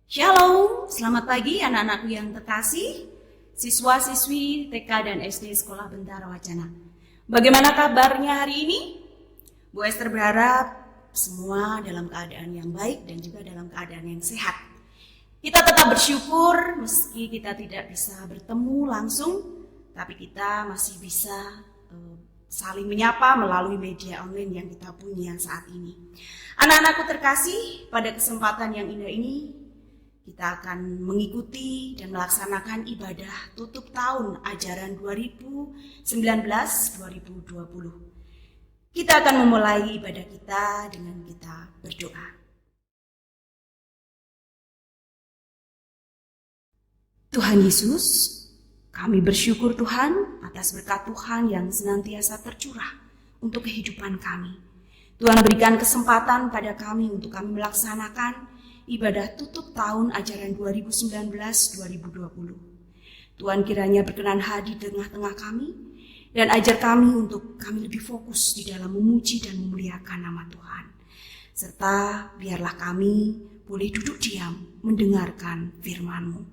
Shalom, selamat pagi anak-anakku yang terkasih, siswa-siswi TK dan SD Sekolah Bentara Wacana. Bagaimana kabarnya hari ini? Bu Esther berharap semua dalam keadaan yang baik dan juga dalam keadaan yang sehat. Kita tetap bersyukur meski kita tidak bisa bertemu langsung, tapi kita masih bisa saling menyapa melalui media online yang kita punya saat ini. Anak-anakku terkasih, pada kesempatan yang indah ini kita akan mengikuti dan melaksanakan ibadah tutup tahun ajaran 2019-2020. Kita akan memulai ibadah kita dengan kita berdoa. Tuhan Yesus, kami bersyukur Tuhan atas berkat Tuhan yang senantiasa tercurah untuk kehidupan kami. Tuhan berikan kesempatan pada kami untuk kami melaksanakan ibadah tutup tahun ajaran 2019-2020. Tuhan kiranya berkenan hadir di tengah-tengah kami dan ajar kami untuk kami lebih fokus di dalam memuji dan memuliakan nama Tuhan. Serta biarlah kami boleh duduk diam mendengarkan firman-Mu.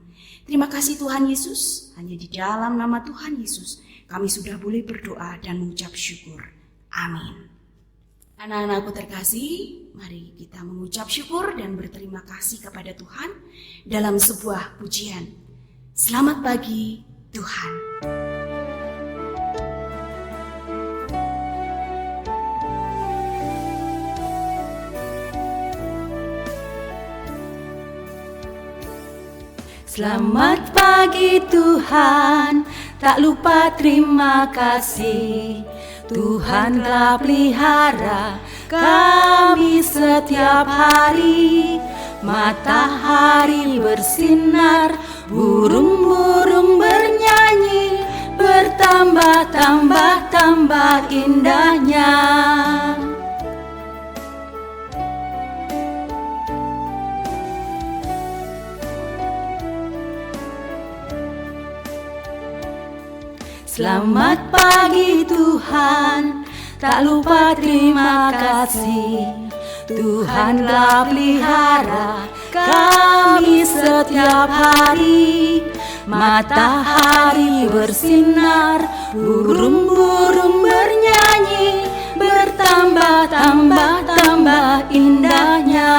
Terima kasih Tuhan Yesus, hanya di dalam nama Tuhan Yesus kami sudah boleh berdoa dan mengucap syukur. Amin. Anak-anakku terkasih, mari kita mengucap syukur dan berterima kasih kepada Tuhan dalam sebuah pujian. Selamat pagi Tuhan. Selamat pagi Tuhan, tak lupa terima kasih. Tuhan telah pelihara kami setiap hari. Matahari bersinar, burung-burung bernyanyi, bertambah-tambah indahnya. Selamat pagi Tuhan, tak lupa terima kasih. Tuhan telah pelihara kami setiap hari. Matahari bersinar, burung-burung bernyanyi, bertambah-tambah indahnya.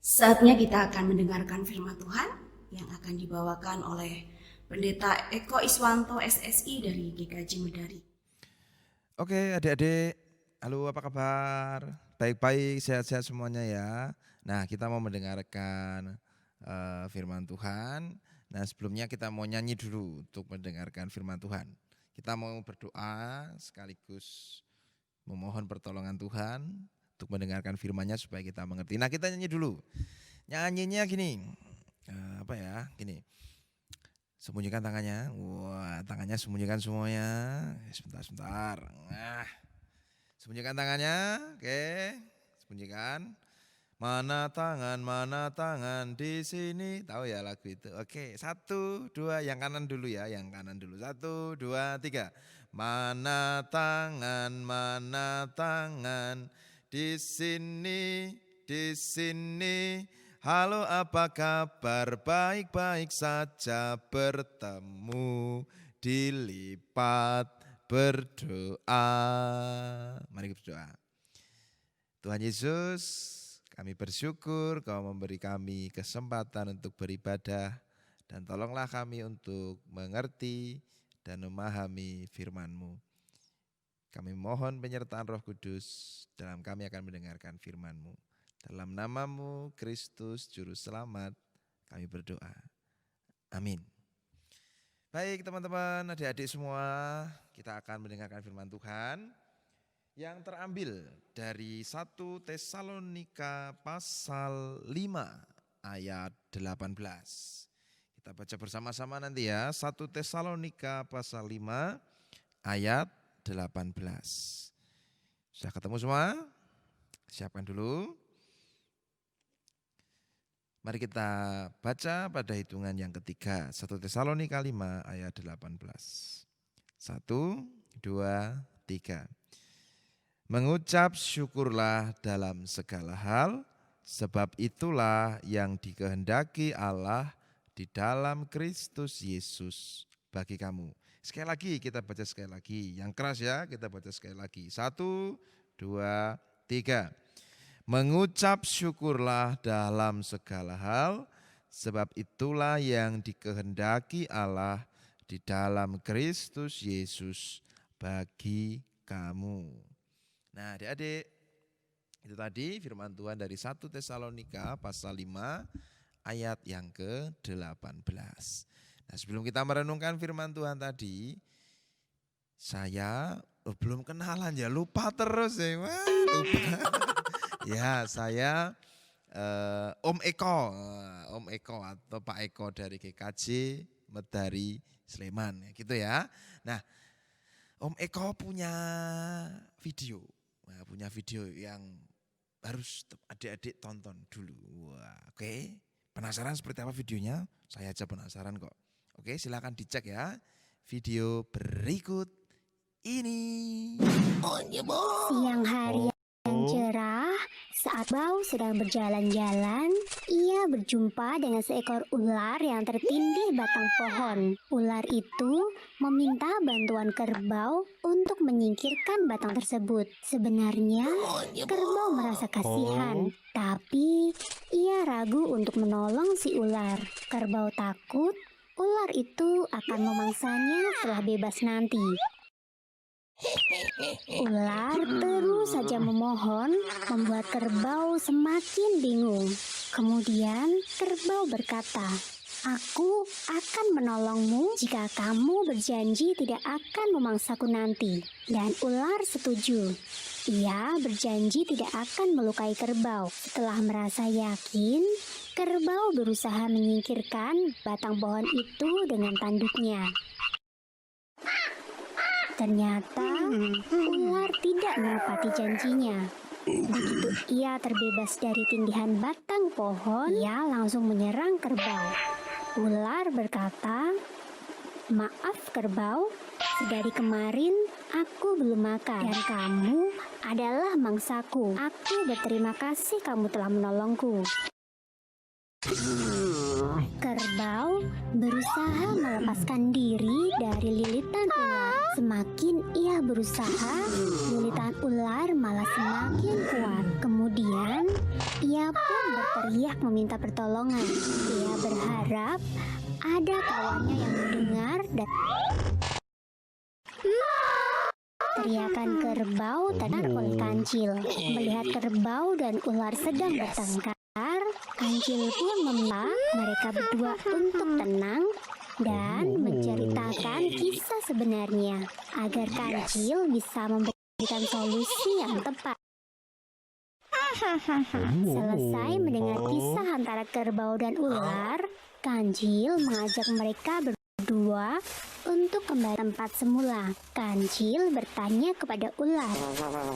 Saatnya kita akan mendengarkan firman Tuhan yang akan dibawakan oleh Pendeta Eko Iswanto SSI dari GKJ Medari. Oke adik-adik, halo apa kabar? Baik-baik, sehat-sehat semuanya ya. Nah kita mau mendengarkan firman Tuhan. Nah sebelumnya kita mau nyanyi dulu untuk mendengarkan firman Tuhan. Kita mau berdoa sekaligus memohon pertolongan Tuhan untuk mendengarkan firman-Nya supaya kita mengerti. Nah kita nyanyi dulu. Nyanyinya gini, gini. Sembunyikan tangannya. Wah, tangannya sembunyikan semuanya. Sebentar. Nah, sembunyikan tangannya. Oke, sembunyikan. Mana tangan di sini. Tahu ya lagu itu. Oke, 1, 2, yang kanan dulu ya, yang kanan dulu. 1, 2, 3. Mana tangan di sini. Halo apa kabar, baik-baik saja, bertemu dilipat berdoa. Mari kita berdoa. Tuhan Yesus, kami bersyukur Kau memberi kami kesempatan untuk beribadah dan tolonglah kami untuk mengerti dan memahami firman-Mu. Kami mohon penyertaan Roh Kudus dalam kami akan mendengarkan firman-Mu. Dalam nama-Mu Kristus Juru Selamat kami berdoa. Amin. Baik teman-teman, adik-adik semua, kita akan mendengarkan firman Tuhan yang terambil dari 1 Tesalonika pasal 5 ayat 18. Kita baca bersama-sama nanti ya, 1 Tesalonika pasal 5 ayat 18. Sudah ketemu semua? Siapkan dulu. Mari kita baca pada hitungan yang ketiga. 1 Tesalonika 5 ayat 18. 1, 2, 3. Mengucap syukurlah dalam segala hal, sebab itulah yang dikehendaki Allah di dalam Kristus Yesus bagi kamu. Sekali lagi kita baca sekali lagi. Yang keras ya, kita baca sekali lagi. 1, 2, 3. Mengucap syukurlah dalam segala hal, sebab itulah yang dikehendaki Allah di dalam Kristus Yesus bagi kamu. Nah, adik-adik, itu tadi firman Tuhan dari 1 Tesalonika pasal 5 ayat yang ke-18. Nah, sebelum kita merenungkan firman Tuhan tadi, saya belum kenalan ya, lupa terus ya. Wah, lupa. Ya, saya Om Eko atau Pak Eko dari GKJ Medari Sleman, gitu ya. Nah, Om Eko punya video yang harus adik-adik tonton dulu. Wah, oke. Penasaran seperti apa videonya? Saya aja penasaran kok. Oke, silakan dicek ya. Video berikut ini. Siang hari yang cerah, saat Bau sedang berjalan-jalan, ia berjumpa dengan seekor ular yang tertindih batang pohon. Ular itu meminta bantuan kerbau untuk menyingkirkan batang tersebut. Sebenarnya, kerbau merasa kasihan, tapi ia ragu untuk menolong si ular. Kerbau takut ular itu akan memangsanya setelah bebas nanti. Ular terus saja memohon, membuat kerbau semakin bingung. Kemudian kerbau berkata, "Aku akan menolongmu jika kamu berjanji tidak akan memangsaku nanti." Dan ular setuju. Ia berjanji tidak akan melukai kerbau. Setelah merasa yakin, kerbau berusaha menyingkirkan batang pohon itu dengan tanduknya. Ternyata ular tidak menepati janjinya. Begitu ia terbebas dari tindihan batang pohon, ia langsung menyerang kerbau. Ular berkata, "Maaf kerbau, sedari kemarin aku belum makan dan kamu adalah mangsaku. Aku berterima kasih kamu telah menolongku." Kerbau berusaha melepaskan diri dari lilitan ular. Semakin ia berusaha, lilitan ular malah semakin kuat. Kemudian, ia pun berteriak meminta pertolongan. Ia berharap ada kawannya yang mendengar dan teriakan kerbau terdengar oleh kancil. Melihat kerbau dan ular sedang bertengkar, kancil pun meminta mereka berdua untuk tenang dan menceritakan kisah sebenarnya agar kancil bisa memberikan solusi yang tepat. Selesai mendengar kisah antara kerbau dan ular, kancil mengajak mereka berdua untuk kembali tempat semula. Kancil bertanya kepada ular,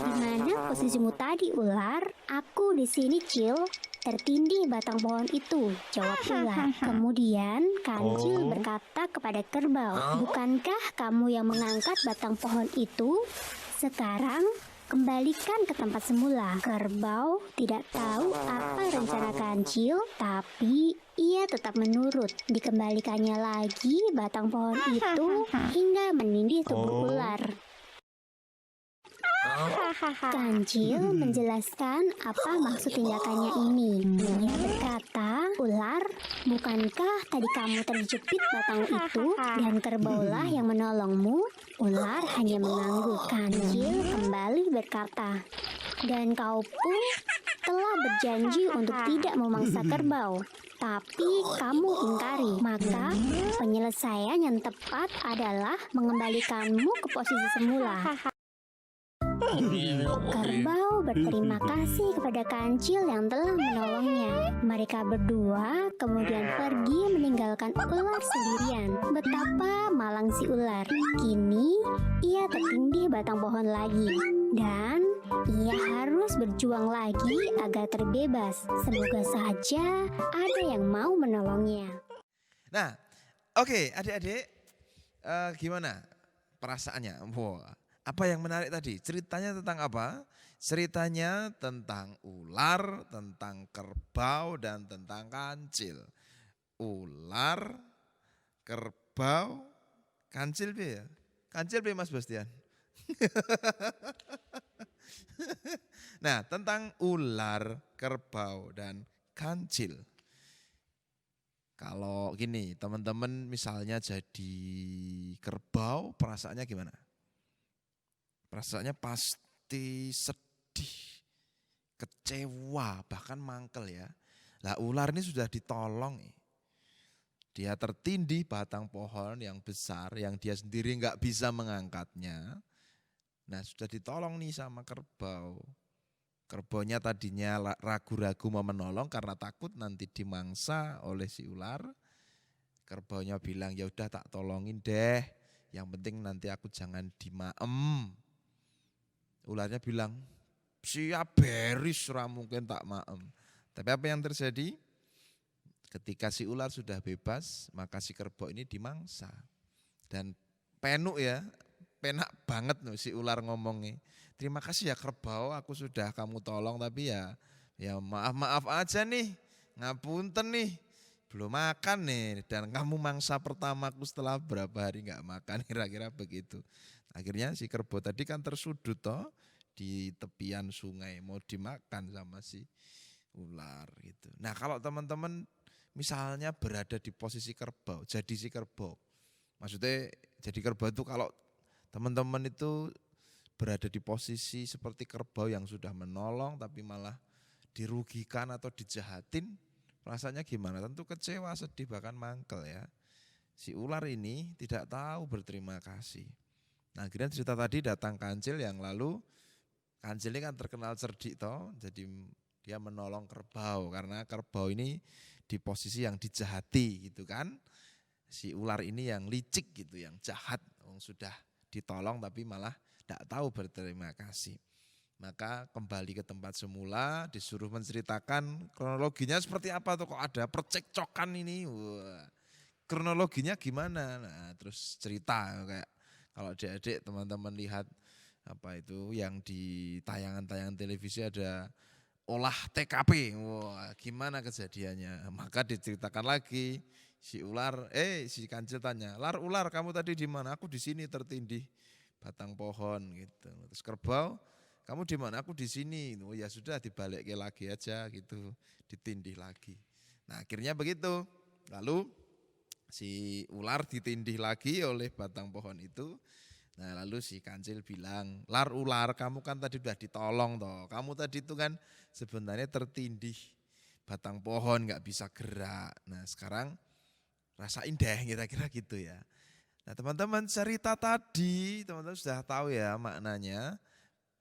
"Di mana posisimu tadi, ular?" "Aku di sini, Cil, tertindih batang pohon itu," jawab ular. Kemudian kancil berkata kepada kerbau, "Bukankah kamu yang mengangkat batang pohon itu? Sekarang kembalikan ke tempat semula." Kerbau tidak tahu apa rencana kancil, tapi ia tetap menurut. Dikembalikannya lagi batang pohon itu hingga menindih tubuh ular. Kancil menjelaskan apa maksud tindakannya ini. Ia berkata, "Ular, bukankah tadi kamu terjepit batang itu dan kerbaulah yang menolongmu?" Ular hanya mengangguk. Kancil kembali berkata, "Dan kau pun telah berjanji untuk tidak memangsa kerbau, tapi kamu ingkari. Maka penyelesaian yang tepat adalah mengembalikanmu ke posisi semula." Kerbau berterima kasih kepada kancil yang telah menolongnya. Mereka berdua kemudian pergi meninggalkan ular sendirian. Betapa malang si ular. Kini ia tertindih batang pohon lagi. Dan Ia harus berjuang lagi agar terbebas. Semoga saja ada yang mau menolongnya. Nah, oke, adik-adik, gimana perasaannya? Wah, apa yang menarik tadi? Ceritanya tentang apa? Ceritanya tentang ular, tentang kerbau, dan tentang kancil. Ular, kerbau, kancil ya? Kancil Mas Bastian? Nah, tentang ular, kerbau, dan kancil. Kalau gini, teman-teman misalnya jadi kerbau, perasaannya gimana? Perasaannya pasti sedih, kecewa, bahkan mangkel ya. Lah ular ini sudah ditolong. Dia tertindih batang pohon yang besar, yang dia sendiri nggak bisa mengangkatnya. Nah sudah ditolong nih sama kerbau. Kerbaunya tadinya ragu-ragu mau menolong karena takut nanti dimangsa oleh si ular. Kerbaunya bilang, ya udah tak tolongin deh. Yang penting nanti aku jangan dimaem. Ularnya bilang, siap beris, mungkin tak maem. Tapi apa yang terjadi? Ketika si ular sudah bebas, maka si kerbau ini dimangsa. Dan penuk ya, penak banget loh si ular ngomongnya. Terima kasih ya kerbau, aku sudah kamu tolong, tapi ya maaf aja nih, ngapunten nih, belum makan nih, dan kamu mangsa pertamaku setelah berapa hari nggak makan, kira-kira begitu. Akhirnya si kerbau tadi kan tersudut toh di tepian sungai, mau dimakan sama si ular gitu. Nah kalau teman-teman misalnya berada di posisi kerbau, jadi si kerbau, maksudnya jadi kerbau itu kalau teman-teman itu berada di posisi seperti kerbau yang sudah menolong tapi malah dirugikan atau dijahatin, rasanya gimana? Tentu kecewa, sedih, bahkan mangkel ya. Si ular ini tidak tahu berterima kasih. Nah akhirnya cerita tadi datang kancil yang lalu, kancil ini kan terkenal cerdik toh, jadi dia menolong kerbau karena kerbau ini di posisi yang dijahati gitu kan. Si ular ini yang licik gitu, yang jahat, sudah ditolong tapi malah tidak tahu berterima kasih. Maka kembali ke tempat semula, disuruh menceritakan kronologinya seperti apa tuh, kok ada percekcokan ini. Wah, kronologinya gimana? Nah, terus cerita kayak kalau adik-adik teman-teman lihat apa itu yang di tayangan-tayangan televisi ada olah TKP. Wah, gimana kejadiannya? Maka diceritakan lagi. Si ular, si kancil tanya, ular kamu tadi di mana? Aku di sini tertindih batang pohon gitu. Terus kerbau, kamu di mana? Aku di sini. Oh ya sudah, dibalik lagi aja gitu, ditindih lagi. Nah akhirnya begitu. Lalu si ular ditindih lagi oleh batang pohon itu. Nah lalu si kancil bilang, ular kamu kan tadi udah ditolong toh. Kamu tadi itu kan sebenarnya tertindih batang pohon, gak bisa gerak. Nah sekarang rasain deh, kira-kira gitu ya. Nah teman-teman, cerita tadi teman-teman sudah tahu ya maknanya,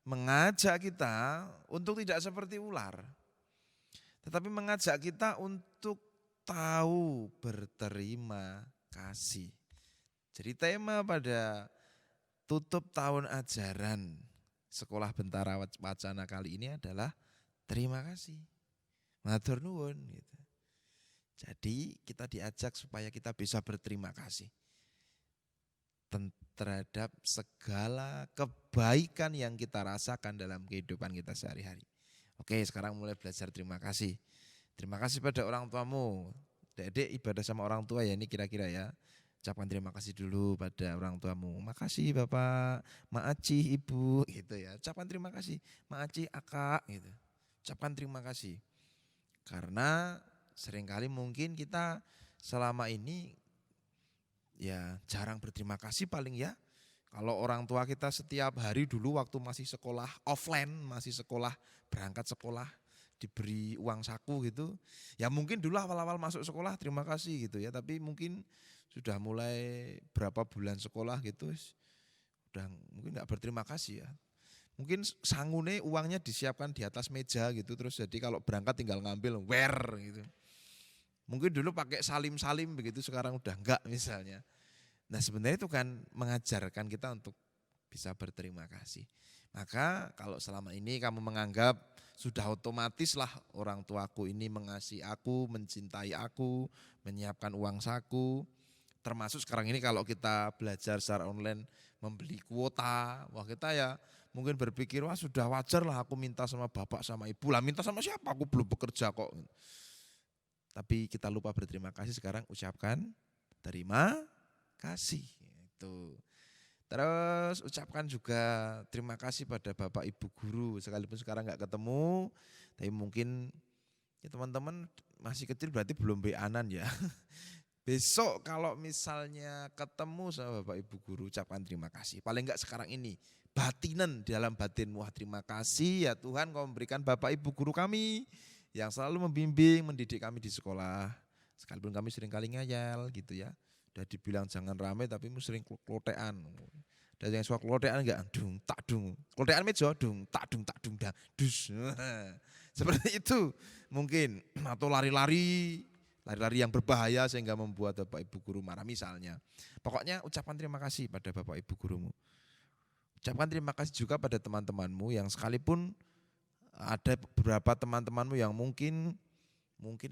mengajak kita untuk tidak seperti ular. Tetapi mengajak kita untuk tahu berterima kasih. Jadi tema pada tutup tahun ajaran Sekolah Bentara Wacana kali ini adalah terima kasih. Matur nuwun gitu. Jadi kita diajak supaya kita bisa berterima kasih terhadap segala kebaikan yang kita rasakan dalam kehidupan kita sehari-hari. Oke, sekarang mulai belajar terima kasih. Terima kasih pada orang tuamu. Dek ibadah sama orang tua ya, ini kira-kira ya. Ucapkan terima kasih dulu pada orang tuamu. Makasih Bapak, Maaci, Ibu gitu ya. Ucapkan terima kasih, Maaci, Akak gitu. Ucapkan terima kasih. Karena seringkali mungkin kita selama ini ya jarang berterima kasih paling ya. Kalau orang tua kita setiap hari dulu waktu masih sekolah offline, masih sekolah berangkat sekolah diberi uang saku gitu. Ya mungkin dulu awal-awal masuk sekolah terima kasih gitu ya. Tapi mungkin sudah mulai berapa bulan sekolah gitu udah mungkin gak berterima kasih ya. Mungkin sangune uangnya disiapkan di atas meja gitu, terus jadi kalau berangkat tinggal ngambil gitu. Mungkin dulu pakai salim-salim begitu, sekarang udah enggak misalnya. Nah sebenarnya itu kan mengajarkan kita untuk bisa berterima kasih. Maka kalau selama ini kamu menganggap sudah otomatis lah orang tuaku ini mengasihi aku, mencintai aku, menyiapkan uang saku. Termasuk sekarang ini kalau kita belajar secara online membeli kuota, wah kita ya mungkin berpikir wah sudah wajar lah aku minta sama bapak sama ibu lah, minta sama siapa, aku belum bekerja kok. Tapi kita lupa berterima kasih, sekarang ucapkan terima kasih. Itu. Terus ucapkan juga terima kasih pada bapak ibu guru, sekalipun sekarang nggak ketemu, tapi mungkin ya teman-teman masih kecil berarti belum beanan ya. Besok kalau misalnya ketemu sama bapak ibu guru, ucapkan terima kasih. Paling enggak sekarang ini, batinan di dalam batinmu, wah terima kasih ya Tuhan kau memberikan bapak ibu guru kami yang selalu membimbing, mendidik kami di sekolah. Sekalipun kami sering kali ngayal gitu ya. Udah dibilang jangan rame tapi sering klotean. Dan yang suka klotean enggak, dung tak dung. Klotean meja, dung tak dung dah, dus. Seperti itu mungkin, atau lari-lari yang berbahaya sehingga membuat bapak ibu guru marah misalnya. Pokoknya ucapkan terima kasih pada bapak ibu gurumu. Ucapkan terima kasih juga pada teman-temanmu yang sekalipun ada beberapa teman-temanmu yang mungkin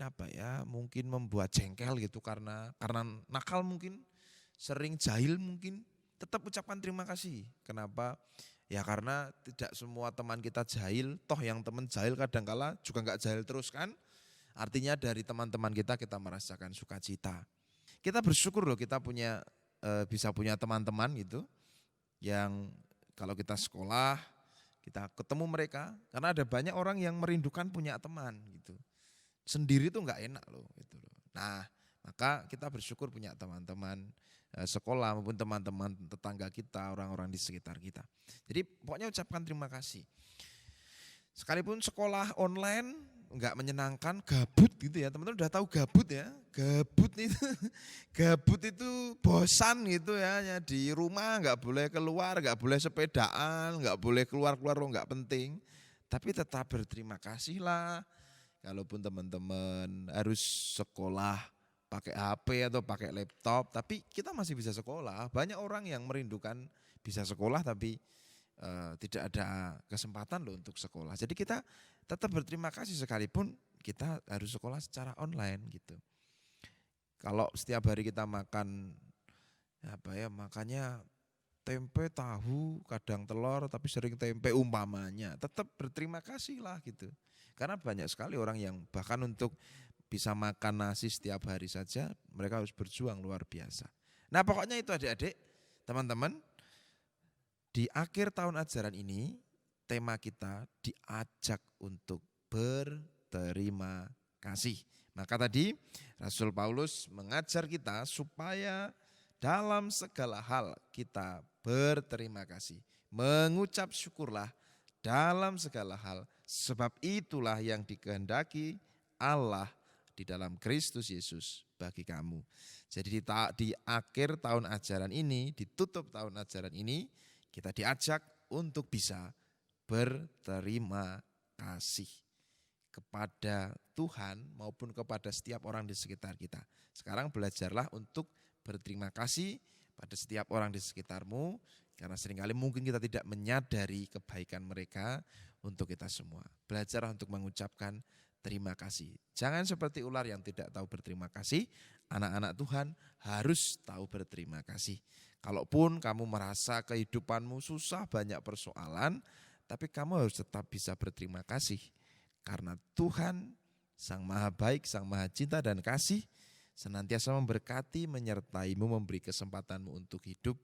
apa ya, mungkin membuat jengkel gitu karena nakal mungkin, sering jahil mungkin, tetap ucapkan terima kasih. Kenapa? Ya karena tidak semua teman kita jahil, toh yang teman jahil kadangkala juga enggak jahil terus kan. Artinya dari teman-teman kita merasakan sukacita. Kita bersyukur loh kita punya bisa punya teman-teman gitu yang kalau kita sekolah kita ketemu mereka, karena ada banyak orang yang merindukan punya teman gitu. Sendiri tuh nggak enak loh gitu loh. Nah, maka kita bersyukur punya teman-teman sekolah maupun teman-teman tetangga kita, orang-orang di sekitar kita. Jadi pokoknya ucapkan terima kasih. Sekalipun sekolah online enggak menyenangkan, gabut gitu ya. Teman-teman udah tahu gabut ya. Gabut itu bosan gitu ya. Di rumah enggak boleh keluar, enggak boleh sepedaan, enggak boleh keluar-keluar enggak penting. Tapi tetap berterima kasih lah. Kalaupun teman-teman harus sekolah pakai HP atau pakai laptop, tapi kita masih bisa sekolah. Banyak orang yang merindukan bisa sekolah tapi tidak ada kesempatan loh untuk sekolah. Jadi kita tetap berterima kasih sekalipun kita harus sekolah secara online gitu. Kalau setiap hari kita makan makannya tempe, tahu, kadang telur, tapi sering tempe umpamanya, tetap berterima kasih lah gitu. Karena banyak sekali orang yang bahkan untuk bisa makan nasi setiap hari saja mereka harus berjuang luar biasa. Nah pokoknya itu adik-adik, teman-teman. Di akhir tahun ajaran ini, tema kita diajak untuk berterima kasih. Maka tadi Rasul Paulus mengajar kita supaya dalam segala hal kita berterima kasih. Mengucap syukurlah dalam segala hal, sebab itulah yang dikehendaki Allah di dalam Kristus Yesus bagi kamu. Jadi di akhir tahun ajaran ini, ditutup tahun ajaran ini, kita diajak untuk bisa berterima kasih kepada Tuhan maupun kepada setiap orang di sekitar kita. Sekarang belajarlah untuk berterima kasih pada setiap orang di sekitarmu, karena seringkali mungkin kita tidak menyadari kebaikan mereka untuk kita semua. Belajarlah untuk mengucapkan terima kasih. Jangan seperti ular yang tidak tahu berterima kasih. Anak-anak Tuhan harus tahu berterima kasih. Kalaupun kamu merasa kehidupanmu susah, banyak persoalan, tapi kamu harus tetap bisa berterima kasih. Karena Tuhan, Sang Maha Baik, Sang Maha Cinta dan Kasih, senantiasa memberkati, menyertaimu, memberi kesempatanmu untuk hidup.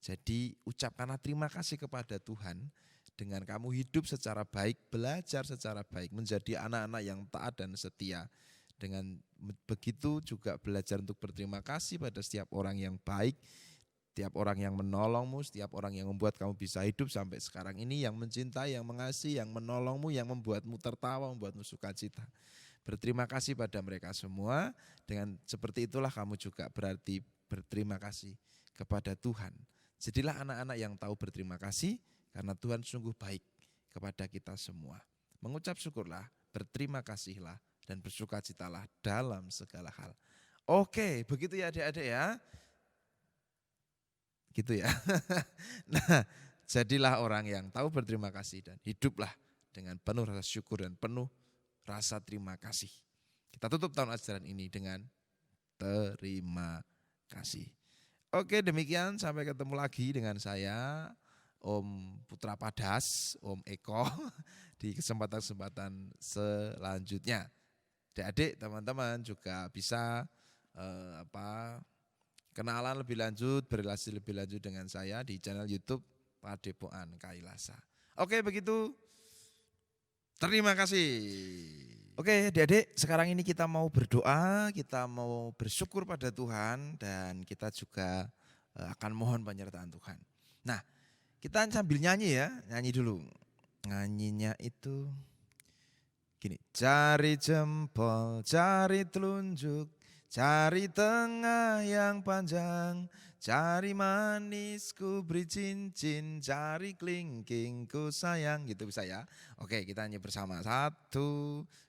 Jadi ucapkanlah terima kasih kepada Tuhan. Dengan kamu hidup secara baik, belajar secara baik, menjadi anak-anak yang taat dan setia. Dengan begitu juga belajar untuk berterima kasih pada setiap orang yang baik, setiap orang yang menolongmu, setiap orang yang membuat kamu bisa hidup sampai sekarang ini, yang mencintai, yang mengasihi, yang menolongmu, yang membuatmu tertawa, membuatmu sukacita. Berterima kasih pada mereka semua. Dengan seperti itulah kamu juga berarti berterima kasih kepada Tuhan. Jadilah anak-anak yang tahu berterima kasih, karena Tuhan sungguh baik kepada kita semua. Mengucap syukurlah, berterima kasihlah, dan bersukacitalah dalam segala hal. Oke, begitu ya adik-adik ya. Gitu ya. Nah, jadilah orang yang tahu berterima kasih dan hiduplah dengan penuh rasa syukur dan penuh rasa terima kasih. Kita tutup tahun ajaran ini dengan terima kasih. Oke, demikian, sampai ketemu lagi dengan saya Om Putra Padas, Om Eko di kesempatan-kesempatan selanjutnya. Adik-adik, teman-teman juga bisa kenalan lebih lanjut, berrelasi lebih lanjut dengan saya di channel YouTube Padepokan Kailasa. Oke, begitu. Terima kasih. Oke, adik-adik, sekarang ini kita mau berdoa, kita mau bersyukur pada Tuhan, dan kita juga akan mohon penyertaan Tuhan. Nah, kita sambil nyanyi ya, nyanyi dulu. Nyanyinya itu gini, jari jempol, jari telunjuk, jari tengah yang panjang, jari manis ku beri cincin, jari kelingking ku sayang, gitu bisa ya. Oke, kita nyanyi bersama. 1,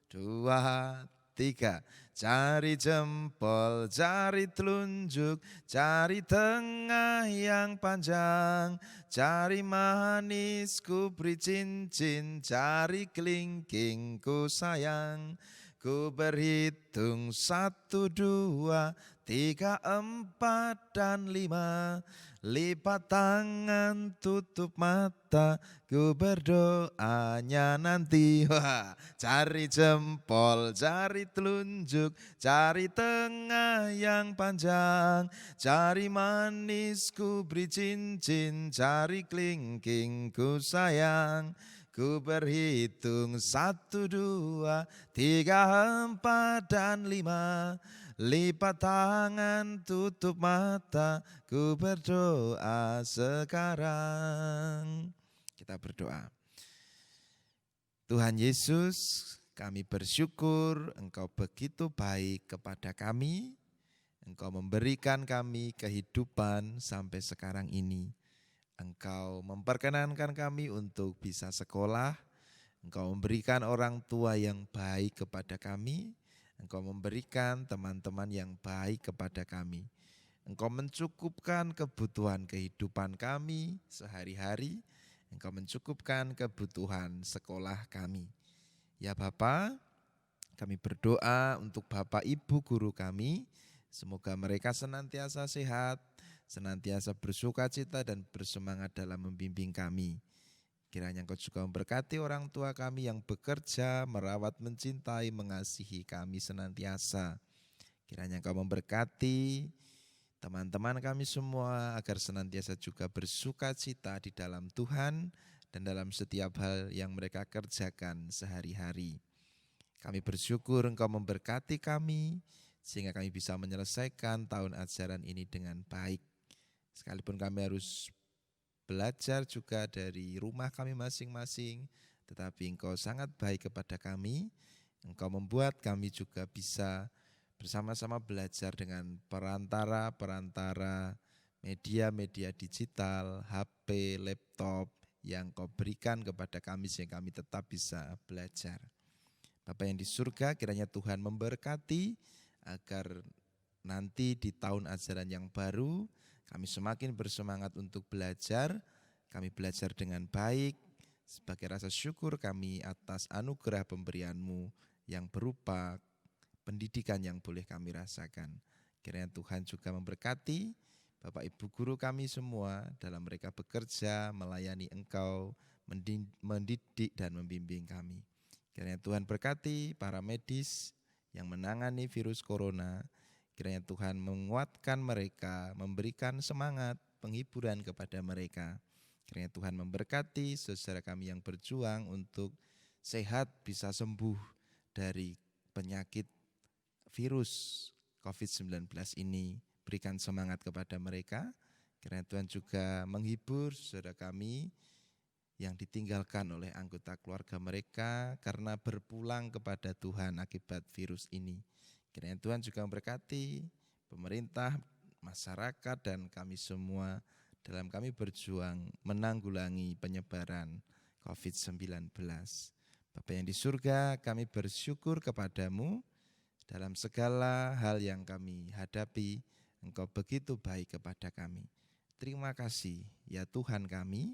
2, 3. Jari jempol, jari telunjuk, jari tengah yang panjang, jari manis ku beri cincin, jari kelingking ku sayang. Ku berhitung 1, 2, 3, 4, dan 5. Lipat tangan, tutup mata, ku berdoanya nanti. Wah, jari jempol, jari telunjuk, jari tengah yang panjang, jari manis ku beri cincin, jari kelingking ku sayang. Ku berhitung 1, 2, 3, 4, dan 5. Lipat tangan, tutup mata, ku berdoa sekarang. Kita berdoa. Tuhan Yesus, kami bersyukur Engkau begitu baik kepada kami. Engkau memberikan kami kehidupan sampai sekarang ini. Engkau memperkenankan kami untuk bisa sekolah. Engkau memberikan orang tua yang baik kepada kami. Engkau memberikan teman-teman yang baik kepada kami. Engkau mencukupkan kebutuhan kehidupan kami sehari-hari. Engkau mencukupkan kebutuhan sekolah kami. Ya Bapa, kami berdoa untuk Bapak Ibu guru kami. Semoga mereka senantiasa sehat, senantiasa bersukacita dan bersemangat dalam membimbing kami. Kiranya Engkau juga memberkati orang tua kami yang bekerja, merawat, mencintai, mengasihi kami senantiasa. Kiranya Engkau memberkati teman-teman kami semua agar senantiasa juga bersukacita di dalam Tuhan dan dalam setiap hal yang mereka kerjakan sehari-hari. Kami bersyukur Engkau memberkati kami sehingga kami bisa menyelesaikan tahun ajaran ini dengan baik. Sekalipun kami harus belajar juga dari rumah kami masing-masing, tetapi Engkau sangat baik kepada kami. Engkau membuat kami juga bisa bersama-sama belajar dengan perantara media-media digital, HP, laptop yang Kau berikan kepada kami sehingga kami tetap bisa belajar. Bapa yang di surga, kiranya Tuhan memberkati agar nanti di tahun ajaran yang baru kami semakin bersemangat untuk belajar. Kami belajar dengan baik sebagai rasa syukur kami atas anugerah pemberian-Mu yang berupa pendidikan yang boleh kami rasakan. Kiranya Tuhan juga memberkati Bapak Ibu guru kami semua dalam mereka bekerja, melayani Engkau, mendidik dan membimbing kami. Kiranya Tuhan berkati para medis yang menangani virus corona. Kiranya Tuhan menguatkan mereka, memberikan semangat, penghiburan kepada mereka. Kiranya Tuhan memberkati saudara kami yang berjuang untuk sehat, bisa sembuh dari penyakit virus COVID-19 ini. Berikan semangat kepada mereka. Kiranya Tuhan juga menghibur saudara kami yang ditinggalkan oleh anggota keluarga mereka karena berpulang kepada Tuhan akibat virus ini. Kiranya Tuhan juga memberkati pemerintah, masyarakat, dan kami semua dalam kami berjuang menanggulangi penyebaran COVID-19. Bapa yang di surga, kami bersyukur kepadamu dalam segala hal yang kami hadapi. Engkau begitu baik kepada kami. Terima kasih ya Tuhan kami.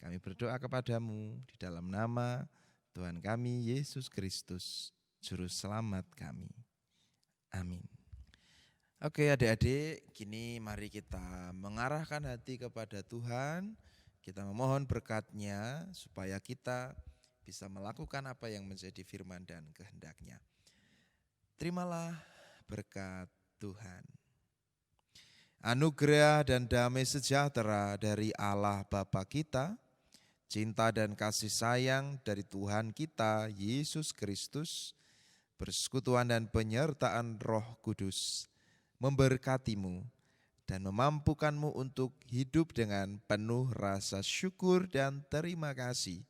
Kami berdoa kepadamu di dalam nama Tuhan kami Yesus Kristus, Juru Selamat kami. Amin. Oke adik-adik, kini mari kita mengarahkan hati kepada Tuhan. Kita memohon berkat-Nya supaya kita bisa melakukan apa yang menjadi firman dan kehendak-Nya. Terimalah berkat Tuhan. Anugerah dan damai sejahtera dari Allah Bapa kita, cinta dan kasih sayang dari Tuhan kita Yesus Kristus, persekutuan dan penyertaan Roh Kudus memberkatimu dan memampukanmu untuk hidup dengan penuh rasa syukur dan terima kasih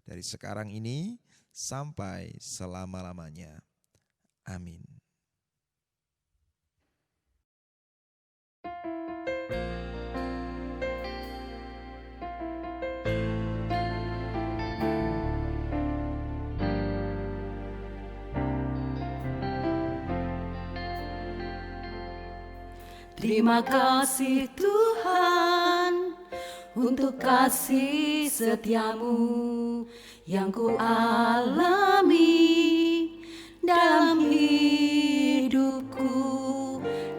dari sekarang ini sampai selama-lamanya. Amin. Terima kasih Tuhan untuk kasih setiamu yang ku alami dalam hidupku.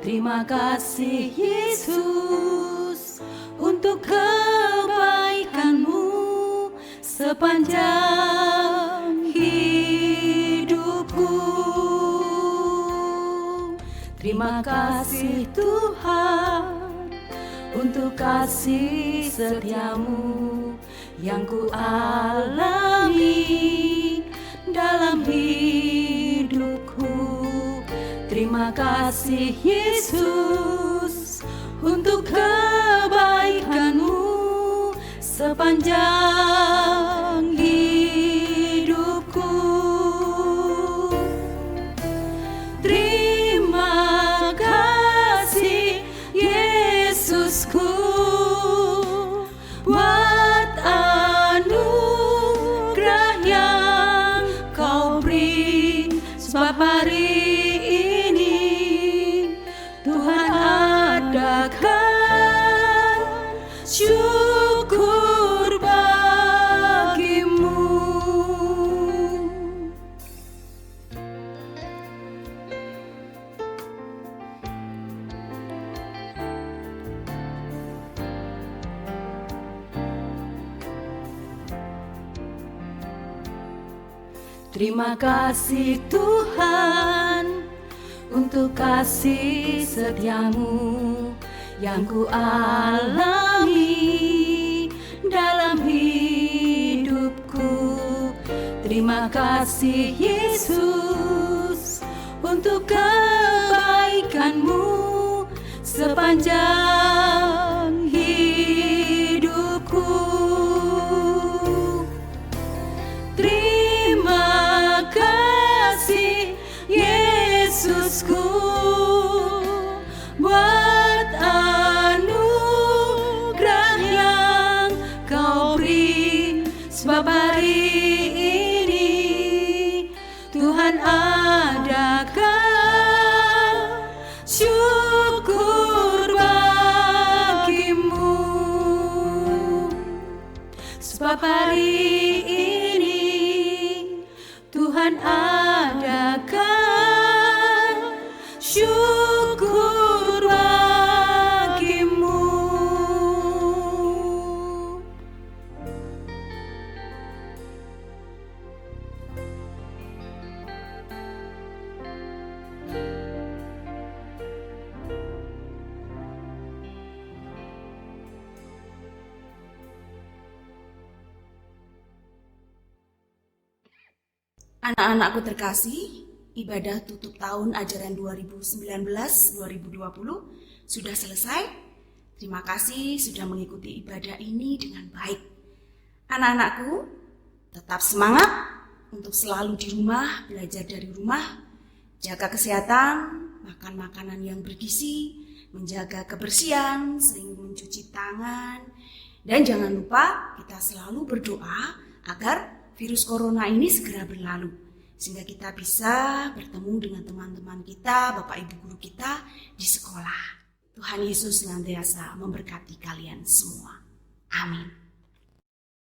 Terima kasih Yesus untuk kebaikanmu sepanjang hidupku. Terima kasih Tuhan untuk kasih setiamu yang ku alami dalam hidupku. Terima kasih Yesus untuk kebaikanmu sepanjang hidupku. Terima kasih Yesusku buat anugerah yang kau beri, sebab hari ini Tuhan adakan syukur bagimu. Terima kasih Tuhan untuk kasih setiamu yang ku alami dalam hidupku. Terima kasih Yesus untuk kebaikanmu sepanjang hidupku. Terima kasih Yesusku buat anugerah yang kau beri, sebab hari ini Tuhan adakan syukur bagimu. Sebab hari ini Tuhan adakan syukur bagimu. Anak-anakku terkasih, ibadah tutup tahun ajaran 2019-2020 sudah selesai. Terima kasih sudah mengikuti ibadah ini dengan baik. Anak-anakku, tetap semangat untuk selalu di rumah, belajar dari rumah, jaga kesehatan, makan makanan yang bergizi, menjaga kebersihan, sering mencuci tangan, dan jangan lupa kita selalu berdoa agar virus corona ini segera berlalu, sehingga kita bisa bertemu dengan teman-teman kita, Bapak Ibu guru kita di sekolah. Tuhan Yesus senantiasa memberkati kalian semua. Amin.